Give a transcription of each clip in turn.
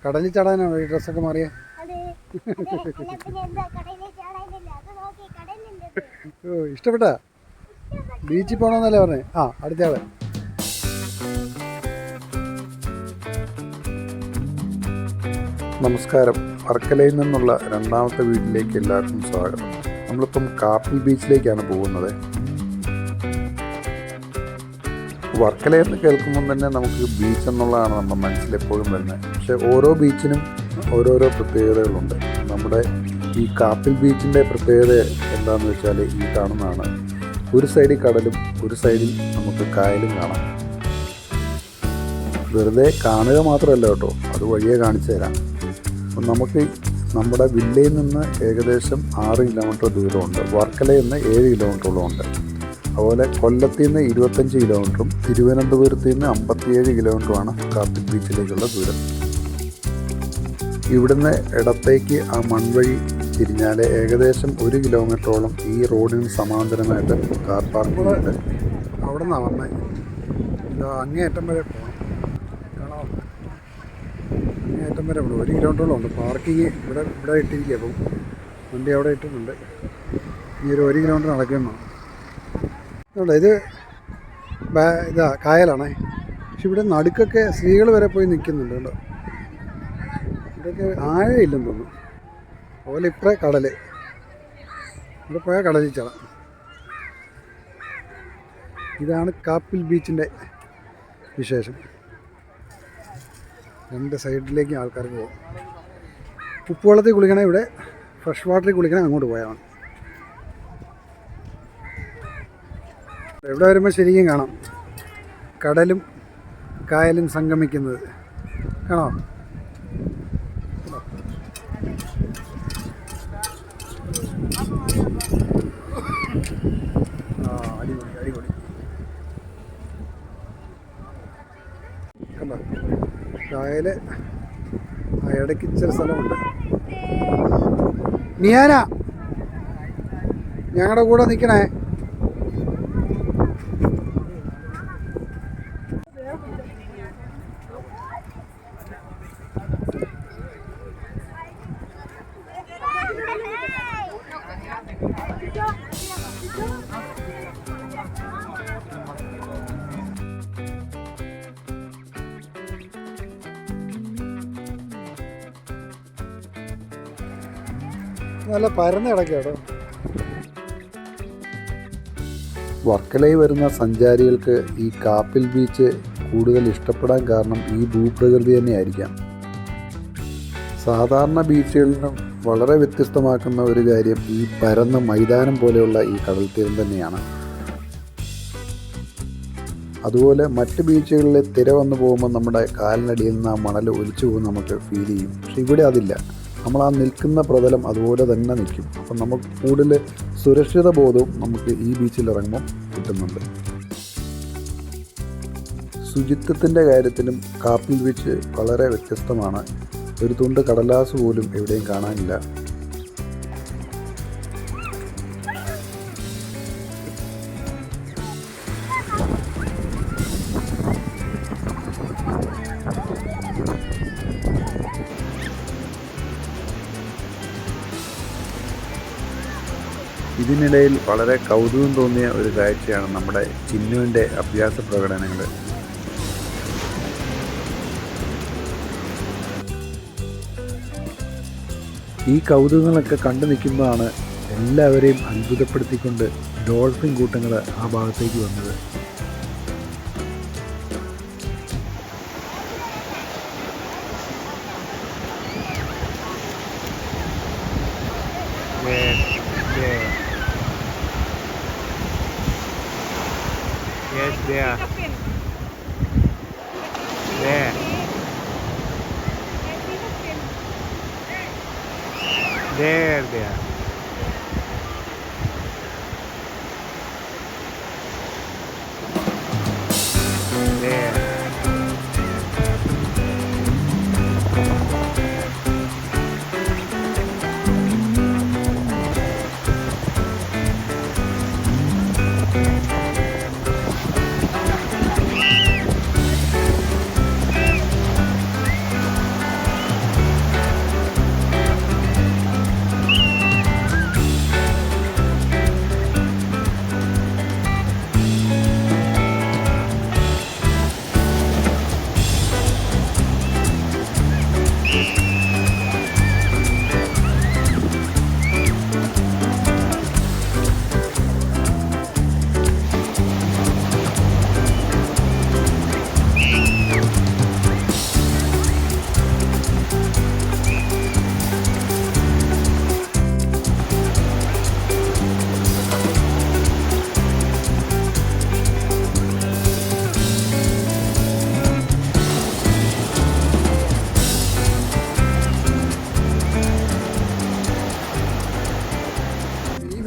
കടലിൽ ചാടാനാണോ ഈ ഡ്രസ്സൊക്കെ മാറിയേ? ഓ ഇഷ്ടപ്പെട്ടാ? ബീച്ചിൽ പോകണമെന്നല്ലേ പറഞ്ഞേ? ആ അടുത്തയാളെ. നമസ്കാരം. വർക്കലയിൽ നിന്നുള്ള രണ്ടാമത്തെ വീട്ടിലേക്ക് എല്ലാവർക്കും സ്വാഗതം. നമ്മളിപ്പം കാപ്പിൽ ബീച്ചിലേക്കാണ് പോകുന്നത്. വർക്കലയെന്ന് കേൾക്കുമ്പോൾ തന്നെ നമുക്ക് ബീച്ച് എന്നുള്ളതാണ് നമ്മുടെ മനസ്സിലെപ്പോഴും വരുന്നത്. പക്ഷേ ഓരോ ബീച്ചിനും ഓരോരോ പ്രത്യേകതകളുണ്ട്. നമ്മുടെ ഈ കാപ്പിൽ ബീച്ചിൻ്റെ പ്രത്യേകത എന്താണെന്ന് വെച്ചാൽ ഈ കാണുന്നതാണ്. ഒരു സൈഡിൽ കടലും ഒരു സൈഡിൽ നമുക്ക് കായലും കാണാം. വെറുതെ കാണുക മാത്രമല്ല കേട്ടോ, അത് വഴിയെ കാണിച്ചു തരാം. അപ്പം നമുക്ക് നമ്മുടെ വില്ലയിൽ നിന്ന് ഏകദേശം 6 കിലോമീറ്റർ ദൂരമുണ്ട്. വർക്കലയിൽ നിന്ന് 7 കിലോമീറ്ററോളം ഉണ്ട്. അതുപോലെ കൊല്ലത്തിൽ നിന്ന് 25 കിലോമീറ്ററും തിരുവനന്തപുരത്ത് നിന്ന് 57 കിലോമീറ്ററുമാണ് കാപ്പിൽ ബീച്ചിലേക്കുള്ള ദൂരം. ഇവിടുന്ന് ഇടത്തേക്ക് ആ മൺവഴി തിരിഞ്ഞാൽ ഏകദേശം 1 കിലോമീറ്ററോളം ഈ റോഡിന് സമാന്തരമായിട്ട് കാർ പാർക്കിംഗ് ഉണ്ട്. അവിടെ നിന്നാണ് വന്നത്. അങ്ങേയറ്റം വരെ പോകണം. കാണാം, അങ്ങേയറ്റം വരെ പോകണം. 1 കിലോമീറ്ററോളം ഉണ്ട്. പാർക്കിങ് ഇവിടെ ഇട്ടിരിക്കുക. അപ്പം വണ്ടി അവിടെ ഇട്ടിട്ടുണ്ട്. ഈ ഒരു 1 കിലോമീറ്റർ നടക്കണം. ഇത് ഇതാ കായലാണേ. പക്ഷെ ഇവിടെ നടുക്കൊക്കെ സ്ത്രീകൾ വരെ പോയി നിൽക്കുന്നുണ്ട് കേട്ടോ. ഇവിടെയൊക്കെ ആഴയില്ലെന്ന് തോന്നുന്നു. അതുപോലെ ഇപ്പറേ കടൽ, ഇവിടെ പോയാൽ കടലിൽ ചാടാം. ഇതാണ് കാപ്പിൽ ബീച്ചിൻ്റെ വിശേഷം. 2 സൈഡിലേക്കും ആൾക്കാർക്ക് പോകും. ഉപ്പുവെള്ളത്തിൽ കുളിക്കണേ ഇവിടെ, ഫ്രഷ് വാട്ടറിൽ കുളിക്കണേ അങ്ങോട്ട് പോയാൽ മതി. ഇവിടെ വരുമ്പോൾ ശരിക്കും കാണാം കടലും കായലും സംഗമിക്കുന്നത്. കാണാം. അടിപൊളി അടിപൊളി. കണ്ടോ കായല്. ആ ഇടയ്ക്ക് ഇച്ചിരി സ്ഥലമുണ്ട്. നിയാന ഞങ്ങളുടെ കൂടെ നിൽക്കണേ. നല്ല പരന്ന് കിടക്കാട്ടോ. വർക്കലയിൽ വരുന്ന സഞ്ചാരികൾക്ക് ഈ കാപ്പിൽ ബീച്ച് കൂടുതൽ ഇഷ്ടപ്പെടാൻ കാരണം ഈ ഭൂപ്രകൃതി തന്നെയായിരിക്കാം. സാധാരണ ബീച്ചുകളിൽ നിന്നും വളരെ വ്യത്യസ്തമാക്കുന്ന ഒരു കാര്യം ഈ പരന്ന മൈതാനം പോലെയുള്ള ഈ കടൽത്തീരം തന്നെയാണ്. അതുപോലെ മറ്റ് ബീച്ചുകളിൽ തിര വന്നു പോകുമ്പോൾ നമ്മുടെ കാലിനടിയിൽ നിന്ന് ആ മണൽ ഒലിച്ചു പോകും നമുക്ക് ഫീൽ ചെയ്യും. പക്ഷെ ഇവിടെ അതില്ല. നമ്മൾ ആ നിൽക്കുന്ന പ്രതലം അതുപോലെ തന്നെ നിൽക്കും. അപ്പം നമുക്ക് കൂടുതൽ സുരക്ഷിത ബോധവും നമുക്ക് ഈ ബീച്ചിൽ ഇറങ്ങുമ്പം കിട്ടുന്നുണ്ട്. ശുചിത്വത്തിൻ്റെ കാര്യത്തിലും കാപ്പിൽ ബീച്ച് വളരെ വ്യത്യസ്തമാണ്. ഒരു തുണ്ട് കടലാസ് പോലും എവിടെയും കാണാനില്ല. ഇതിനിടയിൽ വളരെ കൗതുകം തോന്നിയ ഒരു കാഴ്ചയാണ് നമ്മുടെ ചിന്നുവിൻ്റെ അഭ്യാസ പ്രകടനങ്ങൾ. ഈ കൗതുകങ്ങളൊക്കെ കണ്ടു നിൽക്കുമ്പോഴാണ് എല്ലാവരെയും അത്ഭുതപ്പെടുത്തിക്കൊണ്ട് ഡോൾഫിൻ കൂട്ടങ്ങൾ ആ ഭാഗത്തേക്ക് വന്നത്. Yes, there. There. There. There.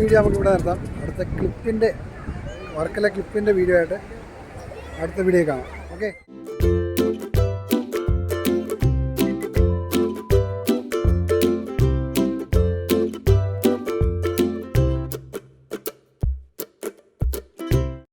Video നമുക്ക് ഇവിടെ നിർത്താം. അടുത്ത ക്ലിപ്പിൻ്റെ വർക്കല ക്ലിപ്പിൻ്റെ വീഡിയോ ആയിട്ട് അടുത്ത വീഡിയോ കാണാം. ഓക്കെ.